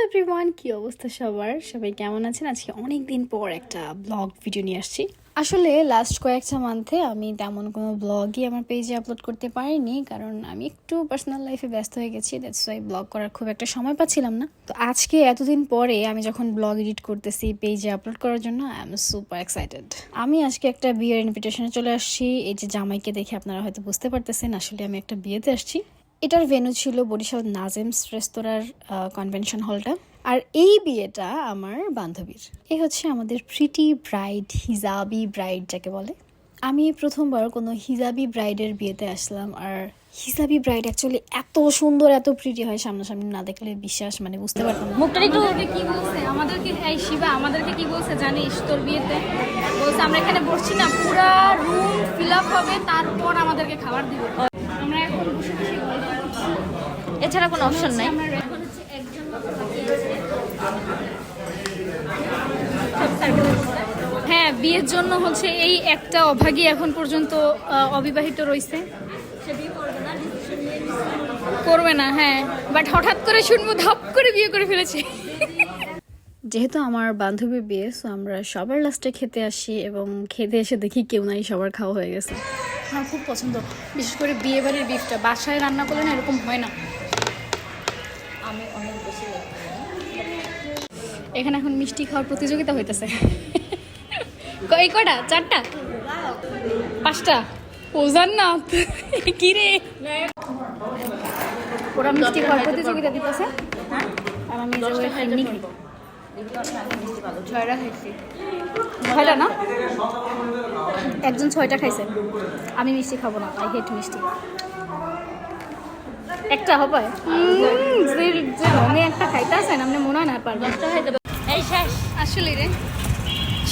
Everyone, কি অবস্থা সবার? সবাই কেমন আছেন? আজকে অনেক দিন পর একটা ব্লগ ভিডিও নিয়ে আসছি। আসলে লাস্ট কয়েকটা মান্থে আমি তেমন কোনো ব্লগই আমার পেজে আপলোড করতে পারিনি, কারণ আমি একটু পার্সোনাল লাইফে ব্যস্ত হয়ে গেছি। দ্যাটস ওয়াই ব্লগ করার খুব একটা সময় পাচ্ছিলাম না। তো আজকে এতদিন পরে আমি যখন ব্লগ এডিট করতেছি পেজে আপলোড করার জন্য, আই এম সুপার এক্সাইটেড। আমি আজকে একটা বিয়ের ইনভিটেশনে চলে আসছি। এই যে জামাইকে দেখে আপনারা হয়তো বুঝতে পারতেছেন আসলে আমি একটা বিয়েতে আসছি। এটার ভেন্যু ছিল বরিশাল নাজেমস রেস্তোরাঁর কনভেনশন হলটা। আর এই বিয়েটা আমার বান্ধবীর। এই হচ্ছে আমাদের প্রিটি ব্রাইড, হিজাবি ব্রাইড যাকে বলে। আমি প্রথমবার কোনো হিজাবি ব্রাইডের বিয়েতে আসলাম। আর হিজাবি ব্রাইড অ্যাকচুয়ালি এত সুন্দর, এত প্রিটি হয়, সামনাসামনি না দেখলে বিশ্বাস বুঝতে পারতাম না। মুখটা একটু কি বলছে আমাদেরকে, এই শিবা আমাদেরকে কি বলছে জানিস? তোর বিয়েতে বলছে আমরা এখানে বসছি না, পুরা রুম ফিল আপ হবে, তারপর আমাদেরকে খাবার দিবে। আমরা এখন বসে বসে গল্প করছি, এছাড়া কোনো অপশন নাই। আমরা এখন হচ্ছে একজন হ্যাঁ, বিয়ের জন্য হচ্ছে এই একটা অভাগী এখন পর্যন্ত অবিবাহিত রয়েছে। করবে না, হ্যাঁ, বাট হঠাৎ করে শুনবো ধাপ করে বিয়ে করে ফেলেছে। যেহেতু আমার বান্ধবীর বিয়ে, সো আমরা সবার লাস্টে খেতে আসি এবং খেতে এসে দেখি কেউ নাই, সবার খাওয়া হয়ে গেছে। আমার খুব পছন্দ, বিশেষ করে বিয়ে বাড়ির বিফটা বাসায় রান্না করলে না এরকম হয় না। আমি অনেক বেশি এখানে এখন মিষ্টি খাওয়ার প্রতিযোগিতা হইতেছে। এই কয়টা? 4টা 5টা? ওজান না কি রে, ওরা মিষ্টি খাওয়ার প্রতিযোগিতা দিতেছে আর আমি যে ওই খাইনি খাই। 6টা খাইছি। 6টা না, একজন 6টা খাইছে। আমি মিষ্টি খাবো না, আই হেট মিষ্টি। একটা হবে যে রঙে একটা খাইতে আসেন, আপনি মনে হয় না পারবেন। এই শেষ। আসলে রে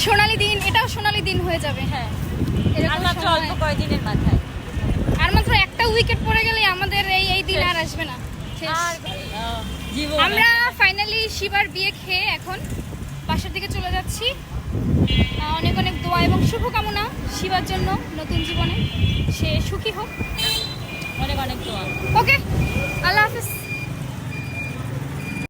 সোনালি দিন, এটাও সোনালি দিন হয়ে যাবে। হ্যাঁ, এরকম আর মাত্র সময়। অল্প কয়েকদিনের মাথায়। আর মাত্র একটা উইকেট পড়ে গেলে আমাদের এই দিন আর আসবে না। শেষ। আর জীবন আমরা ফাইনালি শিবার বিয়ে খেয়ে এখন বাসার দিকে চলে যাচ্ছি। অনেক অনেক দোয়া এবং শুভকামনা শিবার জন্য নতুন জীবনে, সে সুখী হোক। অনেক অনেক দোয়া। ওকে, আল্লাহ হাফিজ।